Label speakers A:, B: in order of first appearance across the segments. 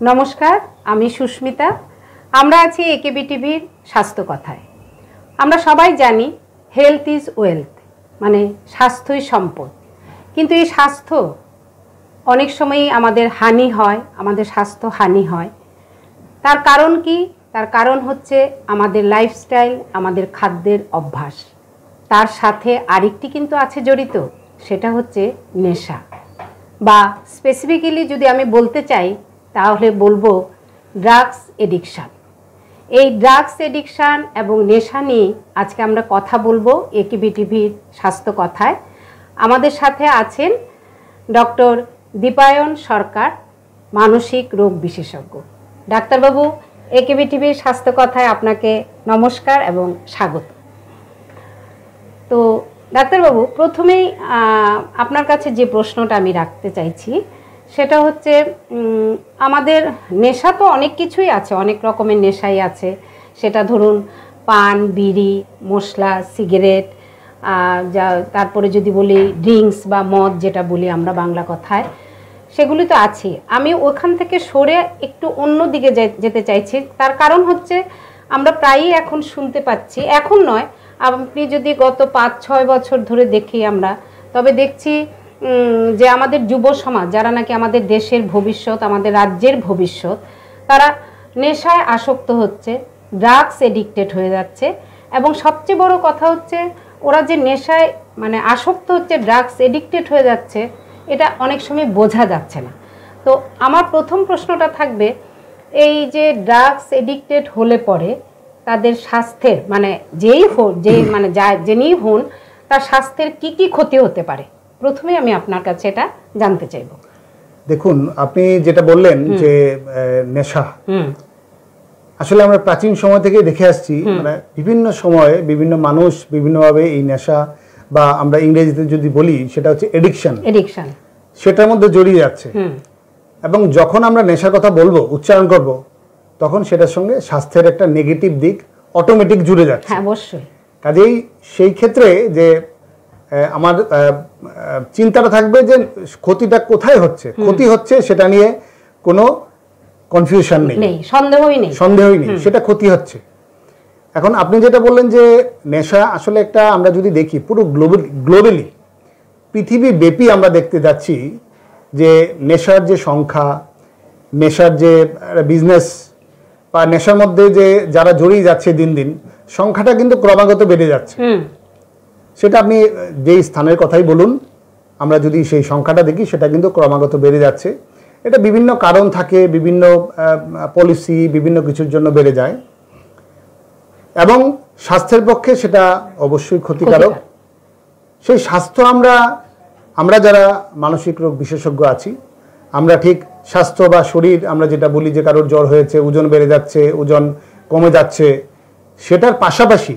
A: নমস্কার, আমি সুস্মিতা। আমরা আছি একেবি টিভির স্বাস্থ্য কথায়। আমরা সবাই জানি হেলথ ইজ ওয়েলথ, মানে স্বাস্থ্যই সম্পদ। কিন্তু এই স্বাস্থ্য অনেক সময়ই আমাদের হানি হয়, আমাদের স্বাস্থ্য হানি হয়। তার কারণ কি? তার কারণ হচ্ছে আমাদের লাইফস্টাইল, আমাদের খাদ্যের অভ্যাস। তার সাথে আরেকটি কিন্তু আছে জড়িত, সেটা হচ্ছে নেশা, বা স্পেসিফিক্যালি যদি আমি বলতে চাই তাহলে বলবো ড্রাগস এডিকশান। এই ড্রাগস এডিকশান এবং নেশা নিয়ে আজকে আমরা কথা বলবো একেবি টিভির স্বাস্থ্য কথায়। আমাদের সাথে আছেন ডক্টর দীপায়ন সরকার, মানসিক রোগ বিশেষজ্ঞ। ডাক্তারবাবু, একেবি টিভির স্বাস্থ্য কথায় আপনাকে নমস্কার এবং স্বাগত। তো ডাক্তারবাবু, প্রথমেই আপনার কাছে যে প্রশ্নটা আমি রাখতে চাইছি সেটা হচ্ছে, আমাদের নেশা তো অনেক কিছুই আছে, অনেক রকমের নেশাই আছে। সেটা ধরুন পান, বিড়ি, মশলা, সিগারেট, তারপরে যদি বলি ড্রিঙ্কস বা মদ, যেটা বলি আমরা বাংলা কথায়, সেগুলি তো আছে। আমি ওখান থেকে সরে একটু অন্য দিকে যেতে চাইছি। তার কারণ হচ্ছে আমরা প্রায়ই এখন শুনতে পাচ্ছি, এখন নয়, আপনি যদি গত 5-6 বছর ধরে দেখি আমরা, তবে দেখছি যে আমাদের যুব সমাজ, যারা নাকি আমাদের দেশের ভবিষ্যৎ, আমাদের রাজ্যের ভবিষ্যৎ, তারা নেশায় আসক্ত হচ্ছে, ড্রাগস এডিক্টেড হয়ে যাচ্ছে। এবং সবচেয়ে বড় কথা হচ্ছে, ওরা যে নেশায় মানে আসক্ত হচ্ছে, ড্রাগস এডিক্টেড হয়ে যাচ্ছে, এটা অনেক সময় বোঝা যাচ্ছে না। তো আমার প্রথম প্রশ্নটা থাকবে, এই যে ড্রাগস এডিক্টেড হলে পরে তাদের স্বাস্থ্যের, মানে যিনি হন তার স্বাস্থ্যের কি কি ক্ষতি হতে পারে, প্রথমে আমি আপনার কাছে এটা জানতে চাইব।
B: দেখুন, আপনি যেটা বললেন যে নেশা, আসলে আমরা প্রাচীন সময় থেকে দেখে আসছি, মানে বিভিন্ন সময়ে বিভিন্ন মানুষ বিভিন্নভাবে এই নেশা, বা আমরা ইংরেজিতে যদি বলি সেটা হচ্ছে এডিকশন, সেটার মধ্যে জড়িয়ে যাচ্ছে। এবং যখন আমরা নেশার কথা বলবো, উচ্চারণ করব, তখন সেটার সঙ্গে স্বাস্থ্যের একটা নেগেটিভ দিক অটোমেটিক জুড়ে যাচ্ছে।
A: হ্যাঁ, অবশ্যই।
B: কাজেই সেই ক্ষেত্রে যে আমার চিন্তাটা থাকবে যে ক্ষতিটা কোথায় হচ্ছে, ক্ষতি হচ্ছে সেটা নিয়ে কোনো কনফিউশন নেই, সন্দেহই নেই, সেটা ক্ষতি হচ্ছে। এখন আপনি যেটা বললেন যে নেশা, আসলে একটা আমরা যদি দেখি পুরো গ্লোবালি পৃথিবী ব্যাপী আমরা দেখতে যাচ্ছি যে নেশার যে সংখ্যা, নেশার যে বিজনেস বা নেশার মধ্যে যে যারা জড়িয়ে যাচ্ছে দিন দিন, সংখ্যাটা কিন্তু ক্রমাগত বেড়ে যাচ্ছে। সেটা আপনি যেই স্থানের কথাই বলুন, আমরা যদি সেই সংখ্যাটা দেখি, সেটা কিন্তু ক্রমাগত বেড়ে যাচ্ছে। এটা বিভিন্ন কারণ থাকে, বিভিন্ন পলিসি, বিভিন্ন কিছুর জন্য বেড়ে যায়, এবং স্বাস্থ্যের পক্ষে সেটা অবশ্যই ক্ষতিকারক। সেই স্বাস্থ্য আমরা যারা মানসিক রোগ বিশেষজ্ঞ আছি, আমরা ঠিক স্বাস্থ্য বা শরীর, আমরা যেটা বলি যে কারোর জ্বর হয়েছে, ওজন বেড়ে যাচ্ছে, ওজন কমে যাচ্ছে, সেটার পাশাপাশি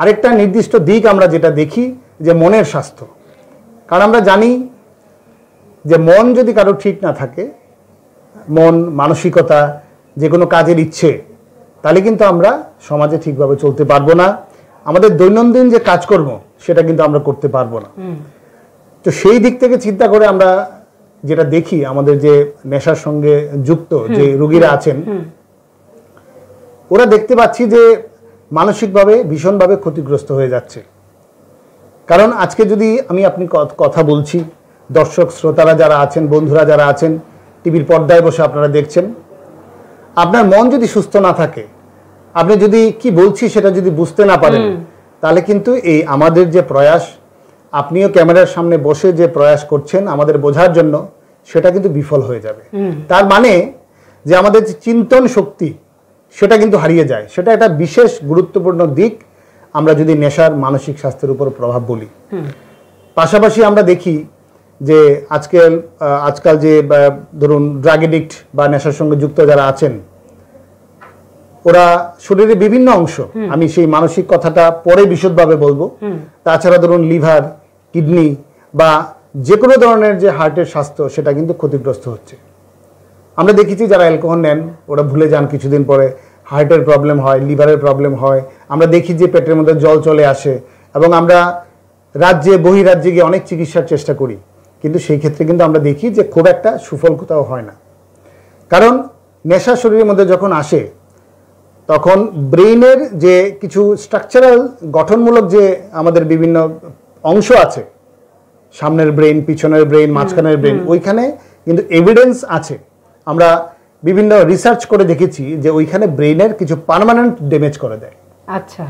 B: আরেকটা নির্দিষ্ট দিক আমরা যেটা দেখি যে মনের স্বাস্থ্য। কারণ আমরা জানি যে মন যদি কারোর ঠিক না থাকে, মন, মানসিকতা, যে কোনো কাজের ইচ্ছে, তাহলে কিন্তু আমরা সমাজে ঠিকভাবে চলতে পারবো না, আমাদের দৈনন্দিন যে কাজকর্ম সেটা কিন্তু আমরা করতে পারবো না। তো সেই দিক থেকে চিন্তা করে আমরা যেটা দেখি, আমাদের যে নেশার সঙ্গে যুক্ত যে রোগীরা আছেন, ওরা দেখতে পাচ্ছি যে মানসিকভাবে ভীষণভাবে ক্ষতিগ্রস্ত হয়ে যাচ্ছে। কারণ আজকে যদি আপনি কথা বলছি, দর্শক শ্রোতারা যারা আছেন, বন্ধুরা যারা আছেন, টিভির পর্দায় বসে আপনারা দেখছেন, আপনার মন যদি সুস্থ না থাকে, আপনি যদি কি বলছি সেটা যদি বুঝতে না পারেন, তাহলে কিন্তু এই আমাদের যে প্রয়াস, আপনিও ক্যামেরার সামনে বসে যে প্রয়াস করছেন আমাদের বোঝার জন্য, সেটা কিন্তু বিফল হয়ে যাবে। তার মানে যে আমাদের যে চিন্তন শক্তি, সেটা কিন্তু হারিয়ে যায়। সেটা একটা বিশেষ গুরুত্বপূর্ণ দিক আমরা যদি নেশার মানসিক স্বাস্থ্যের উপর প্রভাব বলি। পাশাপাশি আমরা দেখি যে আজকাল যে ধরুন ড্রাগ এডিক্ট বা নেশার সঙ্গে যুক্ত যারা আছেন, ওরা শরীরের বিভিন্ন অংশ, আমি সেই মানসিক কথাটা পরে বিশদভাবে বলবো, তাছাড়া ধরুন লিভার, কিডনি বা যে কোনো ধরনের যে হার্টের স্বাস্থ্য, সেটা কিন্তু ক্ষতিগ্রস্ত হচ্ছে। আমরা দেখেছি যারা অ্যালকোহল নেন, ওরা ভুলে যান কিছুদিন পরে, হার্টের প্রবলেম হয়, লিভারের প্রবলেম হয়। আমরা দেখি যে পেটের মধ্যে জল চলে আসে, এবং আমরা রাজ্যে বহিরাজ্যে গিয়ে অনেক চিকিৎসার চেষ্টা করি, কিন্তু সেই ক্ষেত্রে কিন্তু আমরা দেখি যে খুব একটা সুফল কোথাও হয় না। কারণ নেশা শরীরের মধ্যে যখন আসে তখন ব্রেইনের যে কিছু স্ট্রাকচারাল গঠনমূলক যে আমাদের বিভিন্ন অংশ আছে, সামনের ব্রেইন, পিছনের ব্রেইন, মাঝখানের ব্রেইন, ওইখানে কিন্তু এভিডেন্স আছে। আমরা বিভিন্ন রিসার্চ করে দেখেছি যে ওইখানে ব্রেইনের কিছু পার্মানেন্ট ড্যামেজ করে দেয়।
A: আচ্ছা।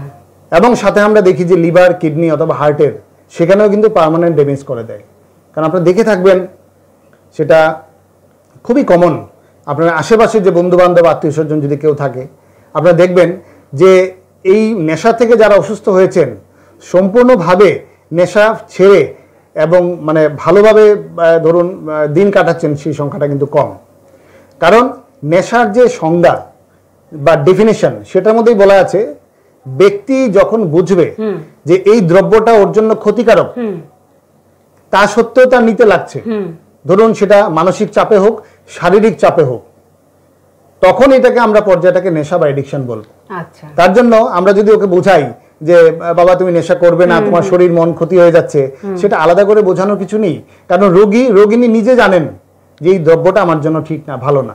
A: এবং
B: সাথে আমরা দেখি যে লিভার, কিডনি অথবা হার্টের সেখানেও কিন্তু পার্মানেন্ট ড্যামেজ করে দেয়। কারণ আপনারা দেখে থাকবেন, সেটা খুবই কমন, আপনার আশেপাশে যে বন্ধুবান্ধব, আত্মীয় স্বজন যদি কেউ থাকে, আপনারা দেখবেন যে এই নেশা থেকে যারা অসুস্থ হয়েছেন সম্পূর্ণভাবে নেশা ছেড়ে এবং মানে ভালোভাবে ধরুন দিন কাটাচ্ছেন, সেই সংখ্যাটা কিন্তু কম। কারণ নেশার যে সংজ্ঞা বা ডেফিনেশন, সেটার মধ্যেই বলা আছে ব্যক্তি যখন বুঝবে যে এই দ্রব্যটা ওর জন্য ক্ষতিকারক, তা সত্ত্বেও তার নিতে লাগছে, ধরুন সেটা মানসিক চাপে হোক, শারীরিক চাপে হোক, তখন এটাকে আমরা পর্যায়টাকে নেশা বা এডিকশন বলবো।
A: আচ্ছা।
B: তার জন্য আমরা যদি ওকে বোঝাই যে বাবা তুমি নেশা করবে না, তোমার শরীর মন ক্ষতি হয়ে যাচ্ছে, সেটা আলাদা করে বোঝানোর কিছু নেই। কারণ রোগিনী নিজে জানেন যে এই দ্রব্যটা আমার জন্য ঠিক না, ভালো না।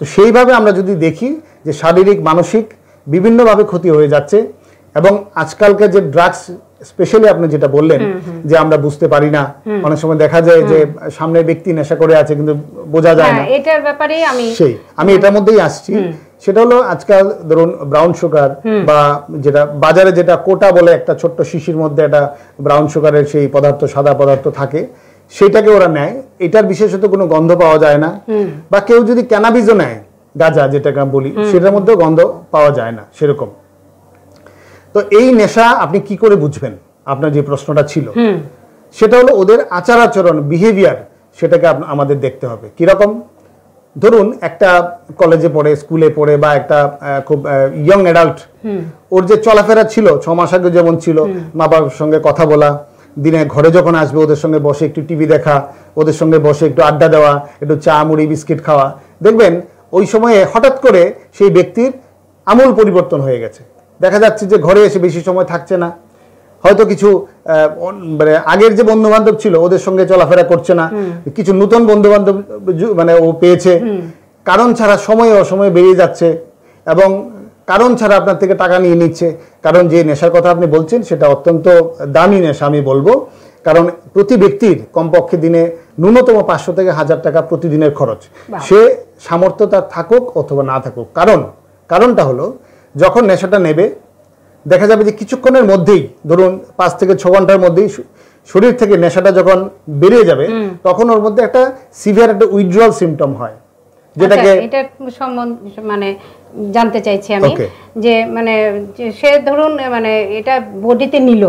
B: তো সেইভাবে আমরা যদি দেখি যে শারীরিক, মানসিক বিভিন্নভাবে ক্ষতি হয়ে যাচ্ছে, এবং আজকালকার যে ড্রাগস, স্পেশালি আপনি যেটা বললেন যে আমরা বুঝতে পারি না, অনেক সময় দেখা যায় যে সামনের ব্যক্তি নেশা করে আছে কিন্তু বোঝা যায় না,
A: এটার ব্যাপারে
B: আমি এটার মধ্যেই আসছি। সেটা হলো আজকাল ধরুন ব্রাউন সুগার, বা যেটা বাজারে যেটা কোটা বলে, একটা ছোট্ট শিশির মধ্যে একটা ব্রাউন সুগারের সেই পদার্থ, সাদা পদার্থ থাকে, সেটাকে ওরা নেয়। এটার বিশেষত কোনো গন্ধ পাওয়া যায় না। বা কেউ যদি ক্যানাবিজও নেয়, গাঁজা যেটাকে বলি, সেটার মধ্যেও গন্ধ পাওয়া যায় না সেরকম। তো এই নেশা আপনি কি করে বুঝবেন, আপনার যে প্রশ্নটা ছিল, সেটা হলো ওদের আচার আচরণ, বিহেভিয়ার, সেটাকে আমাদের দেখতে হবে। কিরকম? ধরুন একটা কলেজে পড়ে, স্কুলে পড়ে, বা একটা খুব ইয়ং অ্যাডাল্ট, ওর যে চলাফেরা ছিল 6 মাস আগে যেমন ছিল, মা বাবার সঙ্গে কথা বলা, দিনে ঘরে যখন আসবে ওদের সঙ্গে বসে একটু টিভি দেখা, ওদের সঙ্গে বসে একটু আড্ডা দেওয়া, একটু চা মুড়ি বিস্কিট খাওয়া, দেখবেন ওই সময়ে হঠাৎ করে সেই ব্যক্তির আমূল পরিবর্তন হয়ে গেছে। দেখা যাচ্ছে যে ঘরে এসে বেশি সময় থাকছে না, হয়তো কিছু মানে আগের যে বন্ধু বান্ধব ছিল ওদের সঙ্গে চলাফেরা করছে না, কিছু নতুন বন্ধু বান্ধব মানে ও পেয়েছে, কারণ ছাড়া সময় অসময়ে বেরিয়ে যাচ্ছে, এবং কারণ ছাড়া আপনার থেকে টাকা নিয়ে নিচ্ছে। কারণ যে নেশার কথা আপনি বলছেন সেটা অত্যন্ত দামি নেশা আমি বলবো, কারণ প্রতি ব্যক্তির কমপক্ষে দিনে ন্যূনতম 500 থেকে 1000 টাকা প্রতিদিনের খরচ, সে সামর্থ্য তার থাকুক অথবা না থাকুক। কারণটা হলো যখন নেশাটা নেবে, দেখা যাবে যে কিছুক্ষণের মধ্যেই, ধরুন 5 থেকে 6 ঘন্টার মধ্যেই শরীর থেকে নেশাটা যখন বেরিয়ে যাবে, তখন ওর মধ্যে একটা সিভিয়ার একটা উইথড্রয়াল সিম্পটম হয়, যেটাকে
A: এটা মানে জানতে চাইছি আমি, যে মানে সে ধরুন মানে এটা বডিতে নিল,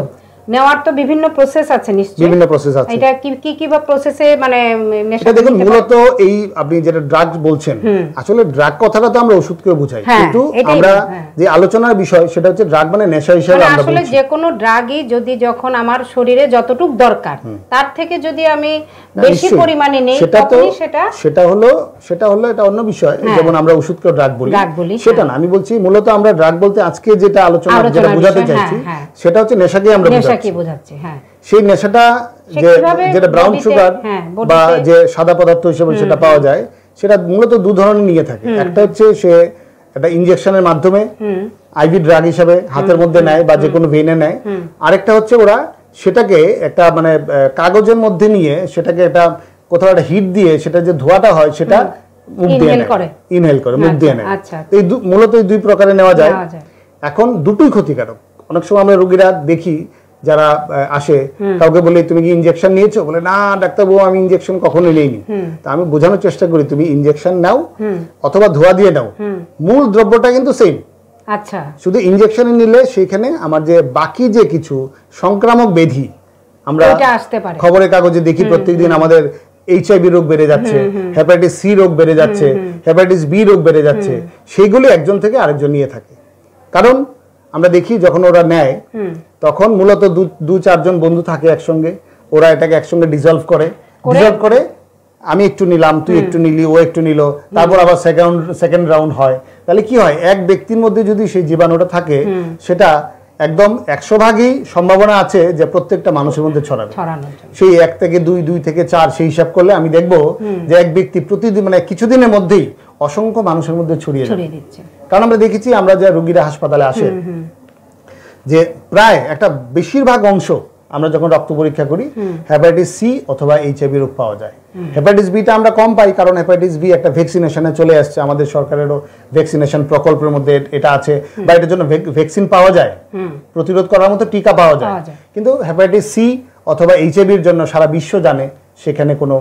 A: নেওয়ার তো বিভিন্ন প্রসেস আছে নিশ্চয়ই,
B: বিভিন্ন প্রসেস আছে।
A: এটা কি বা প্রসেসে মানে
B: এটা দেখুন, মূলত এই আপনি যেটা ড্রাগ বলছেন, আসলে ড্রাগ কথাটা তো আমরা ওষুধকেও বুঝাই, কিন্তু আমরা যে আলোচনার বিষয় সেটা হচ্ছে ড্রাগ মানে নেশা হিসেবে আমরা
A: আসলে যে কোনো ড্রাগই যদি যখন আমার শরীরে যতটুকু দরকার তার থেকে যদি আমি বেশি পরিমাণে নেই, তখনই
B: সেটা হলো এটা অন্য বিষয়। যেমন আমরা ওষুধকে ড্রাগ বলি, সেটা না, আমি বলছি মূলত আমরা ড্রাগ বলতে আজকে যেটা আলোচনা যেটা বোঝাতে চাইছি সেটা হচ্ছে নেশাকে আমরা
A: বোঝাচ্ছি।
B: সেই নেশাটা যেটা ব্রাউন সুগার বা যে সাদা পদার্থ হিসেবে সেটা পাওয়া যায়, সেটা মূলত 2 ধরনের নিয়ে থাকে। একটা হচ্ছে সে একটা ইনজেকশনের মাধ্যমে আইভি ড্রাগ হিসেবে হাতের মধ্যে নেয় বা যে কোনো ভেনে নেয়। আরেকটা হচ্ছে ওরা সেটাকে একটা মানে কাগজের মধ্যে নিয়ে সেটাকে একটা কোথাও একটা হিট দিয়ে সেটা যে ধোঁয়াটা হয় সেটা মুখ দিয়ে ইনহেল করে মুখ দিয়ে নেয়। এই মূলত এই 2 প্রকারে নেওয়া যায়। এখন দুটোই ক্ষতিকারক। অনেক সময় আমরা রোগীরা দেখি যারা আসে, কাউকে বলি তুমি কি ইনজেকশন নিয়েছো, বলে না ডাক্তারবাবু আমি ইনজেকশন কখনো নেইনি। তা আমি বোঝানোর চেষ্টা করি তুমি ইনজেকশন নাও অথবা ধোয়া দিয়ে নাও, মূল দ্রব্যটা কিন্তু সেম।
A: আচ্ছা,
B: শুধু ইনজেকশন নিলে সেখানে আমার যে বাকি যে কিছু সংক্রামক ব্যাধি আমরা খবরের কাগজে দেখি প্রত্যেকদিন, আমাদের HIV রোগ বেড়ে যাচ্ছে, হেপাটাইটিস C রোগ বেড়ে যাচ্ছে, হেপাটাইটিস B রোগ বেড়ে যাচ্ছে, সেইগুলো একজন থেকে আরেকজন নিয়ে থাকে। কারণ আমরা দেখি যখন ওরা নেয় তখন মূলত 2-4 জন বন্ধু থাকে একসঙ্গে, ওরা এটাকে একসঙ্গে ডিজলভ করে, আমি একটু নিলাম, তুই একটু নিলি, ও একটু নিল, তারপর আবার সেকেন্ড রাউন্ড হয়। তাহলে কি হয়, এক ব্যক্তির মধ্যে যদি সেই জীবাণুটা থাকে সেটা একদম 100% সম্ভাবনা আছে যে প্রত্যেকটা মানুষের মধ্যে ছড়াবে। সেই 1 থেকে 2, 2 থেকে 4 সেই হিসাব করলে আমি দেখব যে এক ব্যক্তি প্রতিদিন মানে কিছুদিনের মধ্যেই অসংখ্য মানুষের মধ্যে ছড়িয়ে দিচ্ছে। কারণ আমরা দেখেছি, আমরা যে রোগীরা হাসপাতালে আসে যে প্রায় একটা বেশিরভাগ অংশ আমরা যখন রক্ত পরীক্ষা করি হেপাটাইটিস সি অথবা এইচআইভি রোগ পাওয়া যায়। হেপাটাইটিস বিটা আমরা কম পাই, কারণ হেপাটাইটিস বি একটা ভ্যাকসিনেশনে চলে আসছে, আমাদের সরকারেরও ভ্যাকসিনেশন প্রকল্পের মধ্যে এটা আছে, বা এটার জন্য ভ্যাকসিন পাওয়া যায়, প্রতিরোধ করার মতো টিকা পাওয়া যায়। কিন্তু হেপাটাইটিস সি অথবা এইচআইভির জন্য সারা বিশ্ব জানে সেখানে কোনো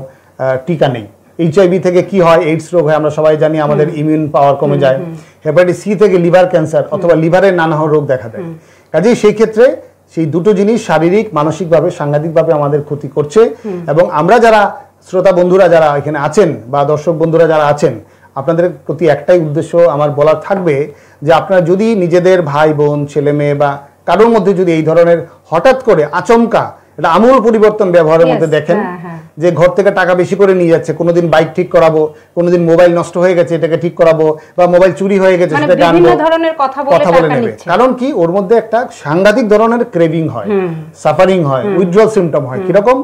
B: টিকা নেই। এইচআইভি থেকে কি হয়, এইডস রোগ হয়, আমরা সবাই জানি, আমাদের ইমিউন পাওয়ার কমে যায়। হেপাটাইটিস সি থেকে লিভার ক্যান্সার অথবা লিভারের নানা রোগ দেখা দেয়। কাজেই সেই ক্ষেত্রে সেই দুটো জিনিস শারীরিক মানসিকভাবে সাংঘাতিকভাবে আমাদের ক্ষতি করছে। এবং আমরা যারা শ্রোতা বন্ধুরা যারা এখানে আছেন বা দর্শক বন্ধুরা যারা আছেন, আপনাদের প্রতি একটাই উদ্দেশ্য আমার বলার থাকবে যে আপনারা যদি নিজেদের ভাই বোন ছেলে মেয়ে বা কারোর মধ্যে যদি এই ধরনের হঠাৎ করে আচমকা এটা আমূল পরিবর্তন ব্যবহারের মধ্যে দেখেন, যে ঘর থেকে টাকা বেশি করে নিয়ে যাচ্ছে, কোনোদিন বাইক ঠিক করাবো, কোনোদিন মোবাইল নষ্ট হয়ে গেছে এটাকে ঠিক করাবো, বা মোবাইল চুরি হয়ে গেছে সেটাকে আনবো, কথা বলে নেবে। কারণ কি, ওর মধ্যে একটা সাংঘাতিক ধরনের ক্রেভিং হয়, সাফারিং হয়, উইথড্রল সিম্পটম হয়। কিরকম,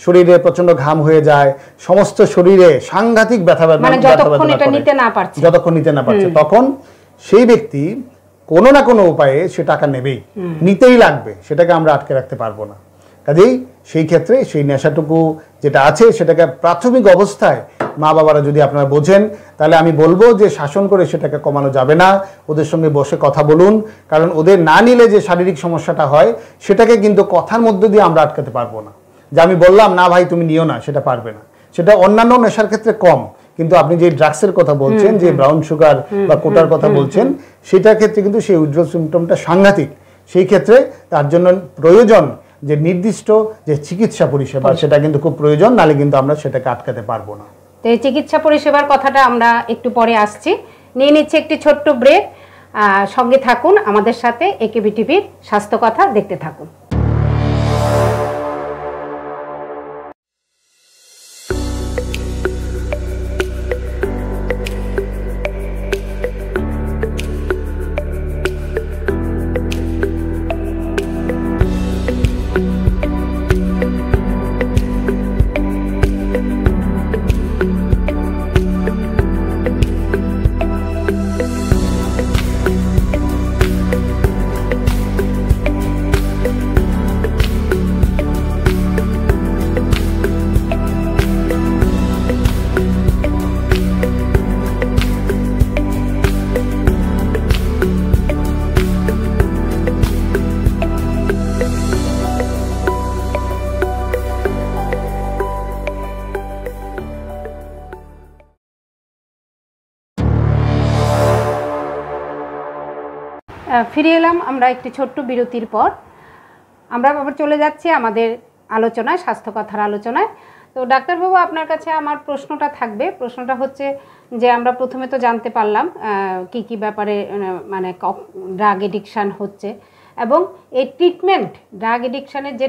B: শরীরে প্রচন্ড ঘাম হয়ে যায়, সমস্ত শরীরে সাংঘাতিক ব্যথা যতক্ষণ নিতে না পারছে, তখন সেই ব্যক্তি কোনো না কোনো উপায়ে সে টাকা নেবেই, নিতেই লাগবে, সেটাকে আমরা আটকে রাখতে পারবো না। কাজেই সেই ক্ষেত্রে সেই নেশাটুকু যেটা আছে সেটাকে প্রাথমিক অবস্থায় মা বাবারা যদি আপনারা বোঝেন, তাহলে আমি বলবো যে শাসন করে সেটাকে কমানো যাবে না, ওদের সঙ্গে বসে কথা বলুন। কারণ ওদের না নিলে যে শারীরিক সমস্যাটা হয় সেটাকে কিন্তু কথার মধ্যে দিয়ে আমরা আটকাতে পারবো না। যে আমি বললাম না ভাই তুমি নিও না, সেটা পারবে না। সেটা অন্যান্য নেশার ক্ষেত্রে কম, কিন্তু আপনি যে ড্রাগসের কথা বলছেন, যে ব্রাউন সুগার বা কোটার কথা বলছেন, সেটার ক্ষেত্রে কিন্তু সেই উইথড্রল সিম্পটমটা সাংঘাতিক। সেই ক্ষেত্রে তার জন্য প্রয়োজন যে নির্দিষ্ট যে চিকিৎসা পরিষেবা, সেটা কিন্তু খুব প্রয়োজন, নালে কিন্তু আমরা সেটাকে আটকাতে পারবো না।
A: তো এই চিকিৎসা পরিষেবার কথাটা আমরা একটু পরে আসছি, নিয়ে নিচ্ছে একটি ছোট্ট ব্রেক। সঙ্গে থাকুন আমাদের সাথে, একেবি টিভির স্বাস্থ্য কথা দেখতে থাকুন। ফিরে এলাম আমরা একটি ছোট্ট বিরতির পর। আমরা আবার চলে যাচ্ছি আমাদের আলোচনায়, স্বাস্থ্য কথার আলোচনায়। তো ডাক্তারবাবু, আপনার কাছে আমার প্রশ্নটা থাকবে। প্রশ্নটা হচ্ছে যে আমরা প্রথমে তো জানতে পারলাম কি কি ব্যাপারে মানে ড্রাগ এডিকশান হচ্ছে, এবং এই ট্রিটমেন্ট, ড্রাগ এডিকশানের যে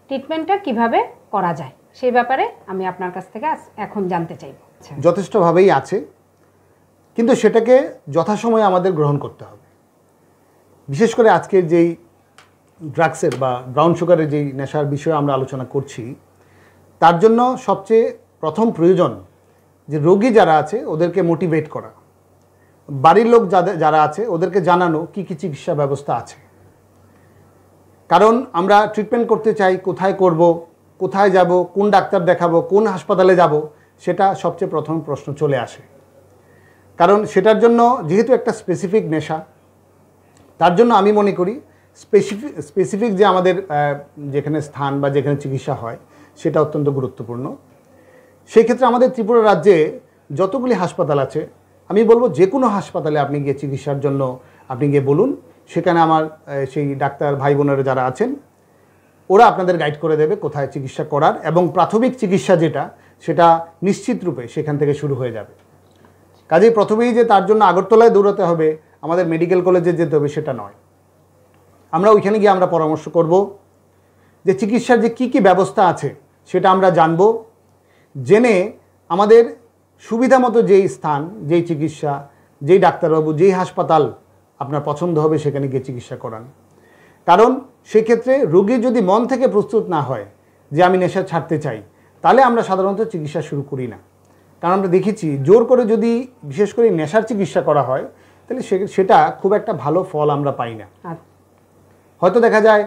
A: ট্রিটমেন্টটা কিভাবে করা যায়, সেই ব্যাপারে আমি আপনার কাছ থেকে এখন জানতে চাইব।
B: যথেষ্টভাবেই আছে, কিন্তু সেটাকে যথাসময়ে আমাদের গ্রহণ করতে হবে। বিশেষ করে আজকের যেই ড্রাগসের বা ব্রাউন সুগারের যেই নেশার বিষয়ে আমরা আলোচনা করছি, তার জন্য সবচেয়ে প্রথম প্রয়োজন যে রোগী যারা আছে ওদেরকে মোটিভেট করা, বাড়ির লোক যারা আছে ওদেরকে জানানো কি কি চিকিৎসা ব্যবস্থা আছে। কারণ আমরা ট্রিটমেন্ট করতে চাই, কোথায় করব, কোথায় যাব, কোন ডাক্তার দেখাবো, কোন হাসপাতালে যাব, সেটা সবচেয়ে প্রথম প্রশ্ন চলে আসে। কারণ সেটার জন্য যেহেতু একটা স্পেসিফিক নেশা, তার জন্য আমি মনে করি স্পেসিফিক যে আমাদের যেখানে স্থান বা যেখানে চিকিৎসা হয় সেটা অত্যন্ত গুরুত্বপূর্ণ। সেই ক্ষেত্রে আমাদের ত্রিপুরা রাজ্যে যতগুলি হাসপাতাল আছে, আমি বলবো যে কোনো হাসপাতালে আপনি গিয়ে চিকিৎসার জন্য আপনি গিয়ে বলুন, সেখানে আমার সেই ডাক্তার ভাই বোনেরা যারা আছেন ওরা আপনাদের গাইড করে দেবে কোথায় চিকিৎসা করার, এবং প্রাথমিক চিকিৎসা যেটা সেটা নিশ্চিত রূপে সেখান থেকে শুরু হয়ে যাবে। কাজেই প্রথমেই যে তার জন্য আগরতলায় দৌড়াতে হবে, আমাদের মেডিকেল কলেজে যেতে হবে, সেটা নয়। আমরা ওইখানে গিয়ে আমরা পরামর্শ করব যে চিকিৎসার যে কি কি ব্যবস্থা আছে সেটা আমরা জানব, জেনে আমাদের সুবিধা মতো যেই স্থান, যেই চিকিৎসা, যেই ডাক্তারবাবু, যেই হাসপাতাল আপনার পছন্দ হবে সেখানে গিয়ে চিকিৎসা করান। কারণ সেক্ষেত্রে রোগী যদি মন থেকে প্রস্তুত না হয় যে আমি নেশা ছাড়তে চাই, তাহলে আমরা সাধারণত চিকিৎসা শুরু করি না। কারণ আমরা দেখেছি জোর করে যদি বিশেষ করে নেশার চিকিৎসা করা হয় তাহলে সেটা খুব একটা ভালো ফল আমরা পাই না। হয়তো দেখা যায়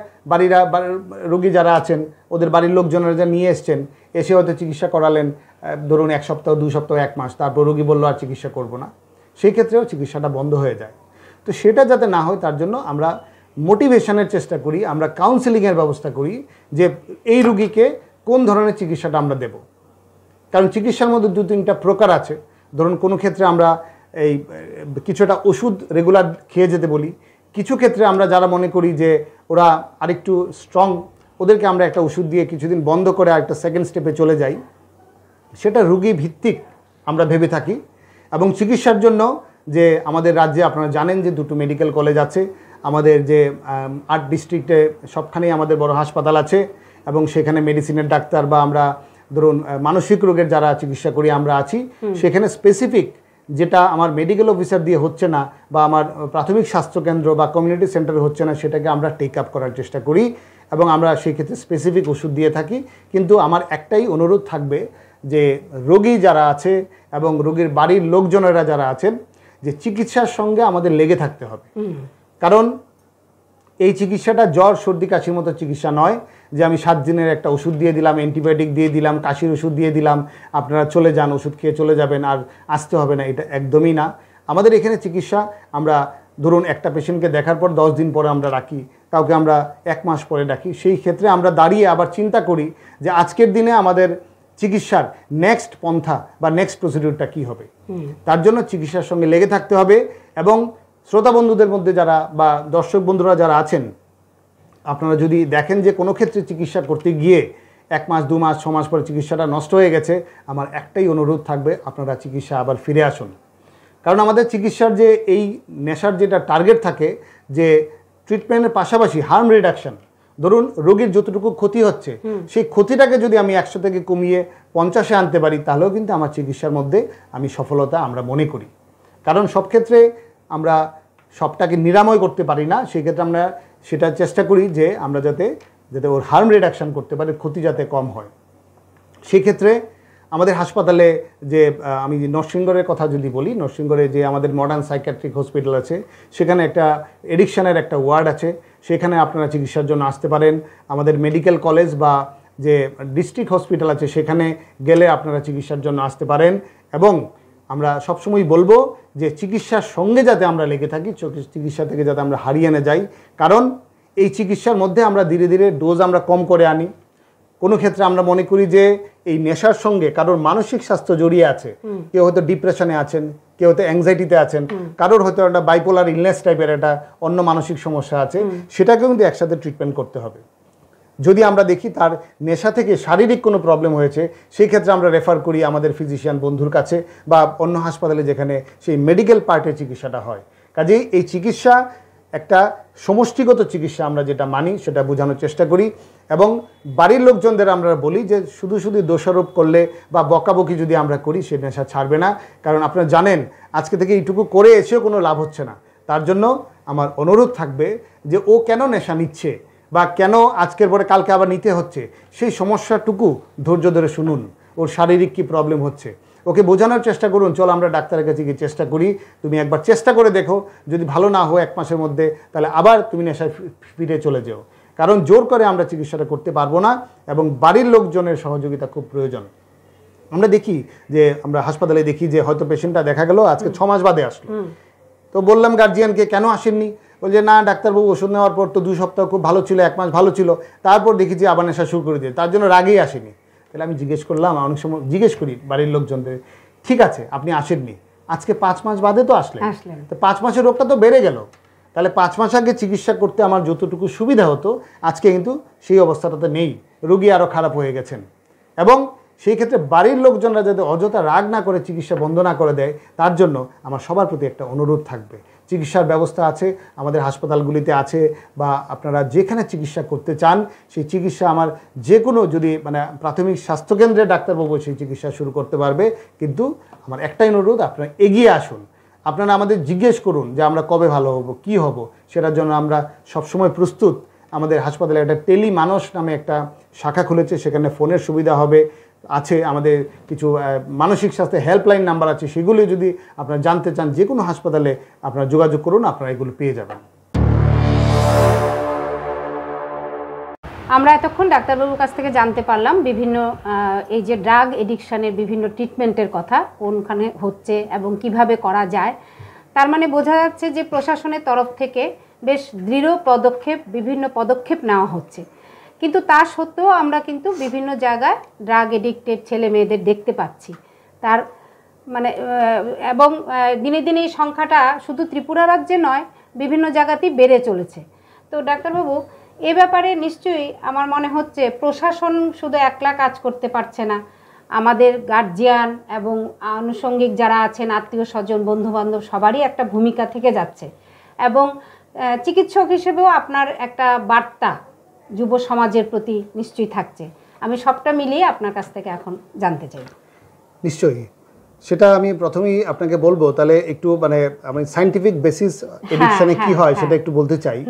B: রোগী যারা আছেন ওদের বাড়ির লোকজনেরা যা নিয়ে এসছেন, এসে হয়তো চিকিৎসা করালেন ধরুন 1 সপ্তাহ 2 সপ্তাহ 1 মাস, তারপর রোগী বললো আর চিকিৎসা করব না, সেই ক্ষেত্রেও চিকিৎসাটা বন্ধ হয়ে যায়। তো সেটা যাতে না হয় তার জন্য আমরা মোটিভেশনের চেষ্টা করি, আমরা কাউন্সেলিংয়ের ব্যবস্থা করি যে এই রোগীকে কোন ধরনের চিকিৎসাটা আমরা দেব। কারণ চিকিৎসার মধ্যে 2-3টা প্রকার আছে। ধরুন কোনো ক্ষেত্রে আমরা এই কিছুটা ওষুধ রেগুলার খেয়ে যেতে বলি, কিছু ক্ষেত্রে আমরা যারা মনে করি যে ওরা আরেকটু স্ট্রং, ওদেরকে আমরা একটা ওষুধ দিয়ে কিছুদিন বন্ধ করে আরেকটা সেকেন্ড স্টেপে চলে যাই। সেটা রোগী ভিত্তিক আমরা ভেবে থাকি। এবং চিকিৎসার জন্য যে আমাদের রাজ্যে আপনারা জানেন যে 2টো মেডিকেল কলেজ আছে, আমাদের যে 8 ডিস্ট্রিক্টে সবখানেই আমাদের বড় হাসপাতাল আছে, এবং সেখানে মেডিসিনের ডাক্তার বা আমরা ধরুন মানসিক রোগের যারা চিকিৎসা করি আমরা আছি। সেখানে স্পেসিফিক যেটা আমার মেডিকেল অফিসার দিয়ে হচ্ছে না বা আমার প্রাথমিক স্বাস্থ্যকেন্দ্র বা কমিউনিটি সেন্টারে হচ্ছে না, সেটাকে আমরা টেক আপ করার চেষ্টা করি এবং আমরা সেই ক্ষেত্রে স্পেসিফিক ওষুধ দিয়ে থাকি। কিন্তু আমার একটাই অনুরোধ থাকবে যে রোগী যারা আছে এবং রোগীর বাড়ির লোকজনেরা যারা আছেন, যে চিকিৎসার সঙ্গে আমাদের লেগে থাকতে হবে। কারণ এই চিকিৎসাটা জ্বর সর্দি কাশির মতো চিকিৎসা নয় যে আমি 7 দিনের একটা ওষুধ দিয়ে দিলাম, অ্যান্টিবায়োটিক দিয়ে দিলাম, কাশির ওষুধ দিয়ে দিলাম, আপনারা চলে যান, ওষুধ খেয়ে চলে যাবেন, আর আসতে হবে না। এটা একদমই না। আমাদের এখানে চিকিৎসা আমরা ধরুন একটা পেশেন্টকে দেখার পর 10 দিন পরে আমরা রাখি, কাউকে আমরা 1 মাস পরে রাখি। সেই ক্ষেত্রে আমরা দাঁড়িয়ে আবার চিন্তা করি যে আজকের দিনে আমাদের চিকিৎসার নেক্সট পন্থা বা নেক্সট প্রসিডিউরটা কী হবে। তার জন্য চিকিৎসার সঙ্গে লেগে থাকতে হবে। এবং শ্রোতা বন্ধুদের মধ্যে যারা বা দর্শক বন্ধুরা যারা আছেন, আপনারা যদি দেখেন যে কোনো ক্ষেত্রে চিকিৎসা করতে গিয়ে 1 মাস 2 মাস 6 মাস পরে চিকিৎসাটা নষ্ট হয়ে গেছে, আমার একটাই অনুরোধ থাকবে, আপনারা চিকিৎসা আবার ফিরে আসুন। কারণ আমাদের চিকিৎসার যে এই নেশার যেটা টার্গেট থাকে যে ট্রিটমেন্টের পাশাপাশি হার্ম রিডাকশন, ধরুন রোগীর যতটুকু ক্ষতি হচ্ছে সেই ক্ষতিটাকে যদি আমি 100 থেকে কমিয়ে 50-এ আনতে পারি, তাহলেও কিন্তু আমার চিকিৎসার মধ্যে আমি সফলতা আমরা মনে করি। কারণ সব ক্ষেত্রে আমরা সবটাকে নিরাময় করতে পারি না, সেই ক্ষেত্রে আমরা সেটা চেষ্টা করি যে আমরা যাতে ওর হার্ম রিডাকশন করতে পারি, ক্ষতি যাতে কম হয়। সেই ক্ষেত্রে আমাদের হাসপাতালে যে আমি নরসিংগড়ের কথা যদি বলি, নরসিংগড়ে যে আমাদের মডার্ন সাইকিয়াট্রিক হসপিটাল আছে, সেখানে একটা এডিকশনের একটা ওয়ার্ড আছে, সেখানে আপনারা চিকিৎসার জন্য আসতে পারেন। আমাদের মেডিকেল কলেজ বা যে ডিস্ট্রিক্ট হসপিটাল আছে সেখানে গেলে আপনারা চিকিৎসার জন্য আসতে পারেন। এবং আমরা সবসময় বলবো যে চিকিৎসার সঙ্গে যাতে আমরা লেগে থাকি, চিকিৎসা থেকে যাতে আমরা হারিয়ে না যাই। কারণ এই চিকিৎসার মধ্যে আমরা ধীরে ধীরে ডোজ আমরা কম করে আনি। কোনো ক্ষেত্রে আমরা মনে করি যে এই নেশার সঙ্গে কারোর মানসিক স্বাস্থ্য জড়িয়ে আছে, কেউ হয়তো ডিপ্রেশনে আছেন, কেউ হয়তো অ্যাংজাইটিতে আছেন, কারোর হয়তো একটা বাইপোলার ইলনেস টাইপের একটা অন্য মানসিক সমস্যা আছে, সেটাকেও কিন্তু একসাথে ট্রিটমেন্ট করতে হবে। যদি আমরা দেখি তার নেশা থেকে শারীরিক কোনো প্রবলেম হয়েছে, সেই ক্ষেত্রে আমরা রেফার করি আমাদের ফিজিশিয়ান বন্ধুর কাছে বা অন্য হাসপাতালে যেখানে সেই মেডিকেল পার্টের চিকিৎসাটা হয়। কাজেই এই চিকিৎসা একটা সমষ্টিগত চিকিৎসা আমরা যেটা মানি সেটা বোঝানোর চেষ্টা করি। এবং বাড়ির লোকজনদের আমরা বলি যে শুধু শুধু দোষারোপ করলে বা বকাবকি যদি আমরা করি, সে নেশা ছাড়বে না। কারণ আপনারা জানেন আজকে থেকে এইটুকু করে এসেও কোনো লাভ হচ্ছে না। তার জন্য আমার অনুরোধ থাকবে যে ও কেন নেশা নিচ্ছে বা কেন আজকের পরে কালকে আবার নিতে হচ্ছে, সেই সমস্যাটুকু ধৈর্য ধরে শুনুন। ওর শারীরিক কী প্রবলেম হচ্ছে ওকে বোঝানোর চেষ্টা করুন। চলো আমরা ডাক্তারের কাছে গিয়ে চেষ্টা করি, তুমি একবার চেষ্টা করে দেখো, যদি ভালো না হয় 1 মাসের মধ্যে, তাহলে আবার তুমি নেশায় ফিরে চলে যাও। কারণ জোর করে আমরা চিকিৎসাটা করতে পারবো না এবং বাড়ির লোকজনের সহযোগিতা খুব প্রয়োজন। আমরা দেখি যে আমরা হাসপাতালে দেখি যে হয়তো পেশেন্টটা দেখা গেল আজকে 6 মাস বাদে আসলো, তো বললাম গার্জিয়ানকে কেন আসেননি, বলছে না ডাক্তারবাবু ওষুধ নেওয়ার পর তো 2 সপ্তাহ খুব ভালো ছিল, 1 মাস ভালো ছিল, তারপর দেখি যে আবার নেশা শুরু করে দিয়ে, তার জন্য রাগেই আসেনি। তাহলে আমি জিজ্ঞেস করলাম, অনেক সময় জিজ্ঞেস করি বাড়ির লোকজনদের, ঠিক আছে আপনি আসেননি, আজকে 5 মাস বাদে তো আসলেন, তো 5 মাসের রোগটা তো বেড়ে গেল, তাহলে 5 মাস আগে চিকিৎসা করতে আমার যতটুকু সুবিধা হতো আজকে কিন্তু সেই অবস্থাটাতে নেই, রোগী আরও খারাপ হয়ে গেছেন। এবং সেই ক্ষেত্রে বাড়ির লোকজনরা যাতে অযথা রাগ না করে চিকিৎসা বন্ধ না করে দেয়, তার জন্য আমার সবার প্রতি একটা অনুরোধ থাকবে। চিকিৎসার ব্যবস্থা আছে আমাদের হাসপাতালগুলিতে আছে, বা আপনারা যেখানে চিকিৎসা করতে চান সেই চিকিৎসা আমার যে কোনো যদি মানে প্রাথমিক স্বাস্থ্যকেন্দ্রে ডাক্তারবাবু সেই চিকিৎসা শুরু করতে পারবে। কিন্তু আমার একটাই অনুরোধ, আপনারা এগিয়ে আসুন। আপনারা আমাদের জিজ্ঞেস করুন যে আমরা কবে ভালো হব, কি হব, সেটার জন্য আমরা সবসময় প্রস্তুত। আমাদের হাসপাতালে একটা টেলি মানস নামে একটা শাখা খুলেছে, সেখানে ফোনের সুবিধা হবে আছে, আমাদের কিছু মানসিক স্বাস্থ্যের হেল্পলাইন নাম্বার আছে, সেগুলি যদি আপনারা জানতে চান যে কোনো হাসপাতালে আপনারা যোগাযোগ করুন, আপনারা এগুলো পেয়ে যাবেন।
A: আমরা এতক্ষণ ডাক্তারবাবুর কাছ থেকে জানতে পারলাম বিভিন্ন এই যে ড্রাগ এডিকশানের বিভিন্ন ট্রিটমেন্টের কথা, কোনখানে হচ্ছে এবং কিভাবে করা যায়। তার মানে বোঝা যাচ্ছে যে প্রশাসনের তরফ থেকে বেশ দৃঢ় বিভিন্ন পদক্ষেপ নেওয়া হচ্ছে, কিন্তু তা সত্ত্বেও আমরা কিন্তু বিভিন্ন জায়গায় ড্রাগ এডিক্টেড ছেলে মেয়েদের দেখতে পাচ্ছি। তার মানে এবং দিনে দিনে এই সংখ্যাটা শুধু ত্রিপুরা রাজ্যে নয়, বিভিন্ন জায়গাতেই বেড়ে চলেছে। তো ডাক্তারবাবু, এ ব্যাপারে নিশ্চয়ই আমার মনে হচ্ছে প্রশাসন শুধু একলা কাজ করতে পারছে না, আমাদের গার্জিয়ান এবং আনুষঙ্গিক যারা আছেন, আত্মীয় স্বজন, বন্ধুবান্ধব, সবারই একটা ভূমিকা থেকে যাচ্ছে। এবং চিকিৎসক হিসেবেও আপনার একটা বার্তা যুব সমাজের প্রতি নিশ্চয়ই থাকছে। আমি সবটা মিলিয়ে আপনার কাছ থেকে এখন জানতে চাই।
B: নিশ্চয়ই, সেটা আমি প্রথমেই আপনাকে বলবো। তাহলে একটু মানে আমি সায়েন্টিফিক বেসিস এডিকশনে কি হয় সেটা একটু বলতে চাই।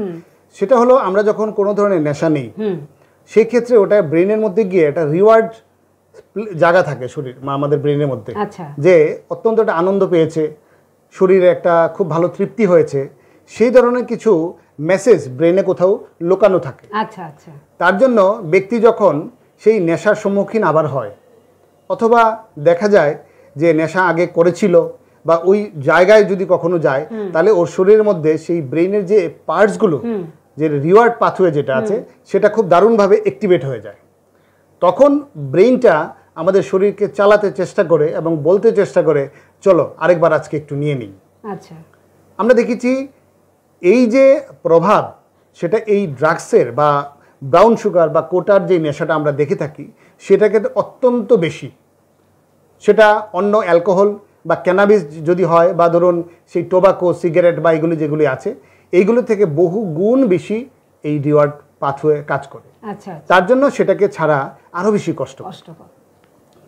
B: সেটা হলো, আমরা যখন কোনো ধরনের নেশা নেই, সেই ক্ষেত্রে ওটা ব্রেনের মধ্যে গিয়ে একটা রিওয়ার্ড জায়গা থাকে শরীর আমাদের ব্রেনের মধ্যে, যে অত্যন্ত একটা আনন্দ পেয়েছে, শরীরে একটা খুব ভালো তৃপ্তি হয়েছে, সেই ধরনের কিছু মেসেজ ব্রেনে কোথাও লুকানো থাকে। তার জন্য ব্যক্তি যখন সেই নেশার সম্মুখীন আবার হয়, অথবা দেখা যায় যে নেশা আগে করেছিল বা ওই জায়গায় যদি কখনো যায়, তাহলে ওর শরীরের মধ্যে সেই ব্রেনের যে পার্টসগুলো, যে রিওয়ার্ড পাথওয়ে যেটা আছে, সেটা খুব দারুণভাবে অ্যাক্টিভেট হয়ে যায়। তখন ব্রেইনটা আমাদের শরীরকে চালাতে চেষ্টা করে এবং বলতে চেষ্টা করে, চলো আরেকবার আজকে একটু নিয়ে নিই। আমরা দেখেছি এই যে প্রভাব, সেটা এই ড্রাগসের বা ব্রাউন সুগার বা কোটার যে নেশাটা আমরা দেখে থাকি, সেটাকে অত্যন্ত বেশি। সেটা অন্য অ্যালকোহল বা ক্যানাবিস যদি হয়, বা ধরুন সেই টোবাকো, সিগারেট বা এগুলি যেগুলি আছে, এইগুলো থেকে বহু গুণ বেশি এই রিওয়ার্ড পাথওয়ে কাজ করে। তার জন্য সেটাকে ছাড়া আরও বেশি কষ্টকর।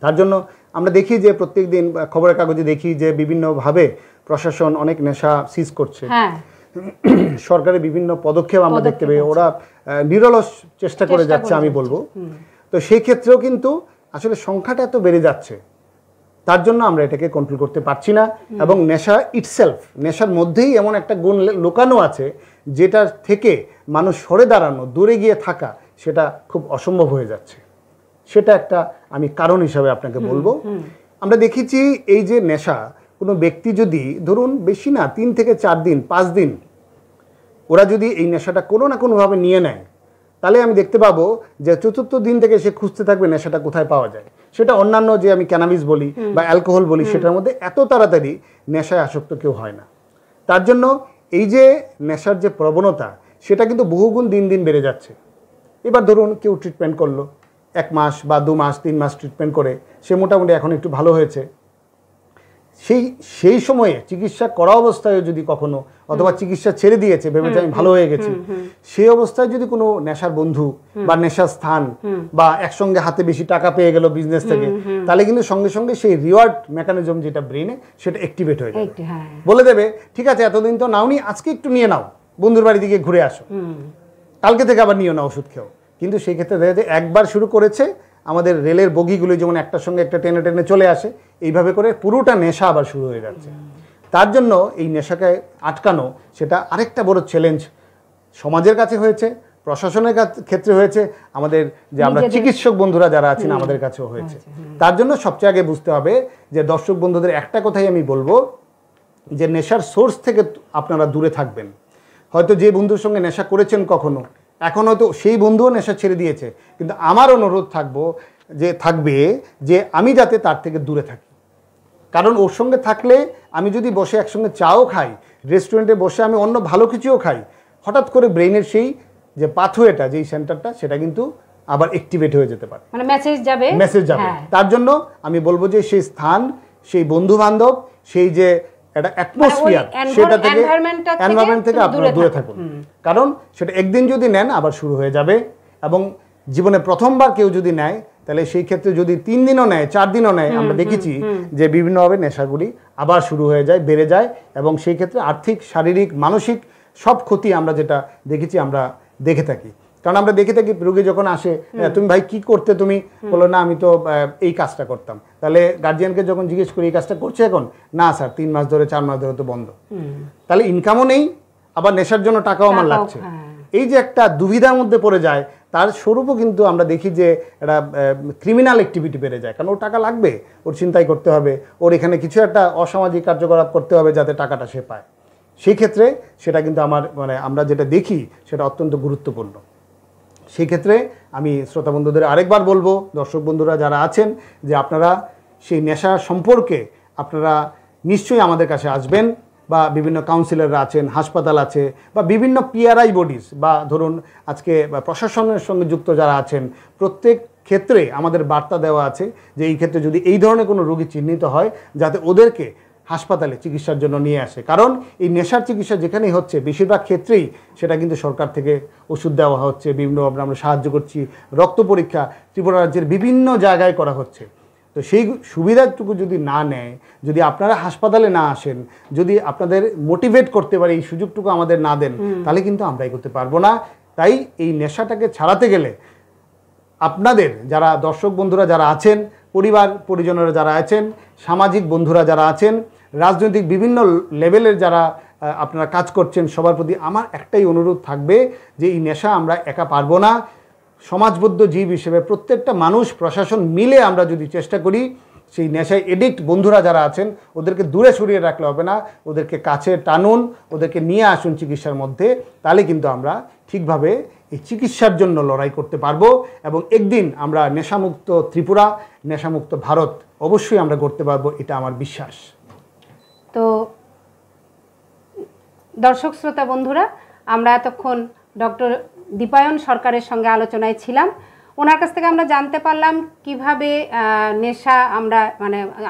B: তার জন্য আমরা দেখি যে প্রত্যেক দিন খবরের কাগজে দেখি যে বিভিন্নভাবে প্রশাসন অনেক নেশা সিজ করছে। সরকারের বিভিন্ন পদক্ষেপ আমরা দেখতে পাই, ওরা নিরলস চেষ্টা করে যাচ্ছে আমি বলবো। তো সেই ক্ষেত্রেও কিন্তু আসলে সংখ্যাটা এত বেড়ে যাচ্ছে, তার জন্য আমরা এটাকে কন্ট্রোল করতে পারছি না। এবং নেশা ইটসেলফ, নেশার মধ্যেই এমন একটা গুণ লুকানো আছে, যেটার থেকে মানুষ সরে দাঁড়ানো, দূরে গিয়ে থাকা, সেটা খুব অসম্ভব হয়ে যাচ্ছে। সেটা একটা আমি কারণ হিসাবে আপনাকে বলবো। আমরা দেখেছি এই যে নেশা, কোনো ব্যক্তি যদি ধরুন বেশি না 3 থেকে 4 দিন 5 দিন ওরা যদি এই নেশাটা কোনো না কোনোভাবে নিয়ে নেয়, তাহলে আমি দেখতে পাবো যে 4র্থ দিন থেকে সে খুঁজতে থাকবে নেশাটা কোথায় পাওয়া যায়। সেটা অন্যান্য যে আমি ক্যানাবিস বলি বা অ্যালকোহল বলি, সেটার মধ্যে এত তাড়াতাড়ি নেশায় আসক্ত কেউ হয় না। তার জন্য এই যে নেশার যে প্রবণতা, সেটা কিন্তু বহুগুণ দিন দিন বেড়ে যাচ্ছে। এবার ধরুন কেউ ট্রিটমেন্ট করলো 1 মাস বা 2 মাস 3 মাস ট্রিটমেন্ট করে, সে মোটামুটি এখন একটু ভালো হয়েছে। সেই সময়ে চিকিৎসা করা অবস্থায় যদি কখনো, অথবা চিকিৎসা ছেড়ে দিয়েছে ভেবেছে আমি ভালো হয়ে গেছি, সেই অবস্থায় যদি কোনো নেশার বন্ধু বা নেশার স্থান বা একসঙ্গে হাতে বেশি টাকা পেয়ে গেল বিজনেস থেকে, তাহলে কিন্তু সঙ্গে সঙ্গে সেই রিওয়ার্ড মেকানিজম যেটা ব্রেনে, সেটা অ্যাক্টিভেট হয়ে যাবে। বলে দেবে ঠিক আছে এতদিন তো নাওনি, আজকে একটু নিয়ে নাও, বন্ধুর বাড়ি দিকে ঘুরে আসো, কালকে থেকে আবার নিও না ওষুধ খেও। কিন্তু সেই ক্ষেত্রে দেখা যায় একবার শুরু করেছে, আমাদের রেলের বগিগুলো যেমন একটার সঙ্গে একটা টেনে টেনে চলে আসে, এইভাবে করে পুরোটা নেশা আবার শুরু হয়ে যাচ্ছে। তার জন্য এই নেশাকে আটকানো, সেটা আরেকটা বড় চ্যালেঞ্জ সমাজের কাছে হয়েছে, প্রশাসনের ক্ষেত্রে হয়েছে, আমাদের যে আমরা চিকিৎসক বন্ধুরা যারা আছেন আমাদের কাছেও হয়েছে। তার জন্য সবচেয়ে আগে বুঝতে হবে যে দর্শক বন্ধুদের একটা কথাই আমি বলবো, যে নেশার সোর্স থেকে আপনারা দূরে থাকবেন। হয়তো যে বন্ধুর সঙ্গে নেশা করেছেন কখনো, এখন হয়তো সেই বন্ধুও নেশা ছেড়ে দিয়েছে, কিন্তু আমার অনুরোধ থাকবে যে আমি যাতে তার থেকে দূরে থাকি। কারণ ওর সঙ্গে থাকলে আমি যদি বসে একসঙ্গে চাও খাই, রেস্টুরেন্টে বসে আমি অন্য ভালো কিছুও খাই, হঠাৎ করে ব্রেইনের সেই যে পাথওয়েটা, যেই সেন্টারটা, সেটা কিন্তু আবার অ্যাক্টিভেট হয়ে যেতে পারে, মানে মেসেজ যাবে। তার জন্য আমি বলবো যে সেই স্থান, সেই বন্ধু বান্ধব, সেই যে একটা অ্যাটমসফিয়ার, সেটা থেকে, এনভায়রনমেন্ট থেকে আপনারা দূরে থাকুন। কারণ সেটা একদিন যদি নেন আবার শুরু হয়ে যাবে, এবং জীবনে প্রথমবার কেউ যদি নেয়, তাহলে সেই ক্ষেত্রে যদি 3 দিনও নেয় 4 দিনও নেয়, আমরা দেখেছি যে বিভিন্নভাবে নেশাগুলি আবার শুরু হয়ে যায়, বেড়ে যায়, এবং সেই ক্ষেত্রে আর্থিক, শারীরিক, মানসিক সব ক্ষতি আমরা যেটা দেখেছি, আমরা দেখে থাকি। কারণ আমরা দেখে থাকি রোগী যখন আসে, তুমি ভাই কি করতে, তুমি বলো না আমি তো এই কাজটা করতাম। তাহলে গার্জিয়ানকে যখন জিজ্ঞেস করি এই কাজটা করছে এখন, না স্যার 3 মাস ধরে 4 মাস ধরে তো বন্ধ। তাহলে ইনকামও নেই, আবার নেশার জন্য টাকাও আমার লাগছে। এই যে একটা দুবিধার মধ্যে পড়ে যায়, তার স্বরূপও কিন্তু আমরা দেখি যে একটা ক্রিমিনাল অ্যাক্টিভিটি বেড়ে যায়। কারণ ওর টাকা লাগবে, ওর চিন্তাই করতে হবে, ওর এখানে কিছু একটা অসামাজিক কার্যকলাপ করতে হবে যাতে টাকাটা সে পায়। সেই ক্ষেত্রে সেটা কিন্তু আমরা যেটা দেখি সেটা অত্যন্ত গুরুত্বপূর্ণ। সেই ক্ষেত্রে আমি শ্রোতা বন্ধুদের আরেকবার বলবো, দর্শক বন্ধুরা যারা আছেন, যে আপনারা সেই নেশা সম্পর্কে আপনারা নিশ্চয়ই আমাদের কাছে আসবেন, বা বিভিন্ন কাউন্সিলররা আছেন, হাসপাতাল আছে, বা বিভিন্ন পিআরআই বডিজ, বা ধরুন আজকে প্রশাসনের সঙ্গে যুক্ত যারা আছেন, প্রত্যেক ক্ষেত্রে আমাদের বার্তা দেওয়া আছে যে এই ক্ষেত্রে যদি এই ধরনের কোনো রোগী চিহ্নিত হয়, যাতে ওদেরকে হাসপাতালে চিকিৎসার জন্য নিয়ে আসে। কারণ এই নেশার চিকিৎসা যেখানেই হচ্ছে, বেশিরভাগ ক্ষেত্রেই সেটা কিন্তু সরকার থেকে ওষুধ দেওয়া হচ্ছে, বিভিন্নভাবে আমরা সাহায্য করছি, রক্ত পরীক্ষা ত্রিপুরা রাজ্যের বিভিন্ন জায়গায় করা হচ্ছে। তো সেই সুবিধাটুকু যদি না নেয়, যদি আপনারা হাসপাতালে না আসেন, যদি আপনাদের মোটিভেট করতে পারে এই সুযোগটুকু আমাদের না দেন, তাহলে কিন্তু আমরাই করতে পারবো না। তাই এই নেশাটাকে ছাড়াতে গেলে আপনাদের যারা দর্শক বন্ধুরা যারা আছেন, পরিবার পরিজনেরা যারা আছেন, সামাজিক বন্ধুরা যারা আছেন, রাজনৈতিক বিভিন্ন লেভেলের যারা আপনারা কাজ করছেন, সবার প্রতি আমার একটাই অনুরোধ থাকবে যে এই নেশা আমরা একা পারবো না। সমাজবদ্ধ জীব হিসেবে প্রত্যেকটা মানুষ, প্রশাসন মিলে আমরা যদি চেষ্টা করি, সেই নেশায় এডিক্ট বন্ধুরা যারা আছেন ওদেরকে দূরে সরিয়ে রাখলে হবে না, ওদেরকে কাছে টানুন, ওদেরকে নিয়ে আসুন চিকিৎসার মধ্যে। তাহলে কিন্তু আমরা ঠিকভাবে এই চিকিৎসার জন্য লড়াই করতে পারবো, এবং একদিন আমরা নেশামুক্ত ত্রিপুরা, নেশামুক্ত ভারত অবশ্যই আমরা করতে পারবো, এটা আমার বিশ্বাস।
A: তো দর্শক শ্রোতা বন্ধুরা, আমরা এতক্ষণ ডক্টর দীপায়ন সরকারের সঙ্গে আলোচনায় ছিলাম। ওনার কাছ থেকে আমরা জানতে পারলাম কিভাবে নেশা আমরা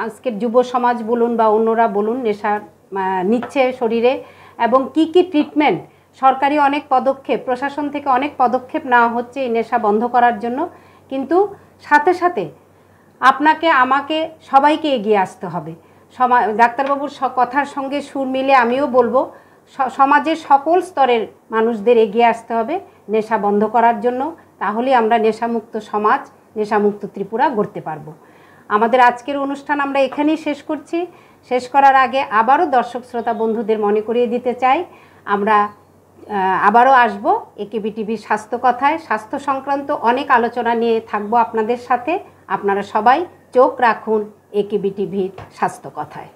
A: আজকের যুব সমাজ বলুন বা অন্যরা বলুন নেশা নিচ্ছে শরীরে, এবং কি কি ট্রিটমেন্ট, সরকারি অনেক পদক্ষেপ, প্রশাসন থেকে অনেক পদক্ষেপ নেওয়া হচ্ছে এই নেশা বন্ধ করার জন্য। কিন্তু সাথে সাথে আপনাকে, আমাকে, সবাইকে এগিয়ে আসতে হবে। ডাক্তারবাবুর কথার সঙ্গে সুর মিলে আমিও বলবো, সমাজের সকল স্তরের মানুষদের এগিয়ে আসতে হবে নেশা বন্ধ করার জন্য। তাহলে আমরা নেশামুক্ত সমাজ, নেশামুক্ত ত্রিপুরা গড়তে পারবো। আমাদের আজকের অনুষ্ঠান আমরা এখানেই শেষ করছি। শেষ করার আগে আবারও দর্শক শ্রোতা বন্ধুদের মনে করিয়ে দিতে চাই, আমরা আবারও আসবো একেবি টিভির স্বাস্থ্য কথায়। স্বাস্থ্য সংক্রান্ত অনেক আলোচনা নিয়ে থাকবো আপনাদের সাথে। আপনারা সবাই চোখ রাখুন একেবি টিভির স্বাস্থ্য কথায়।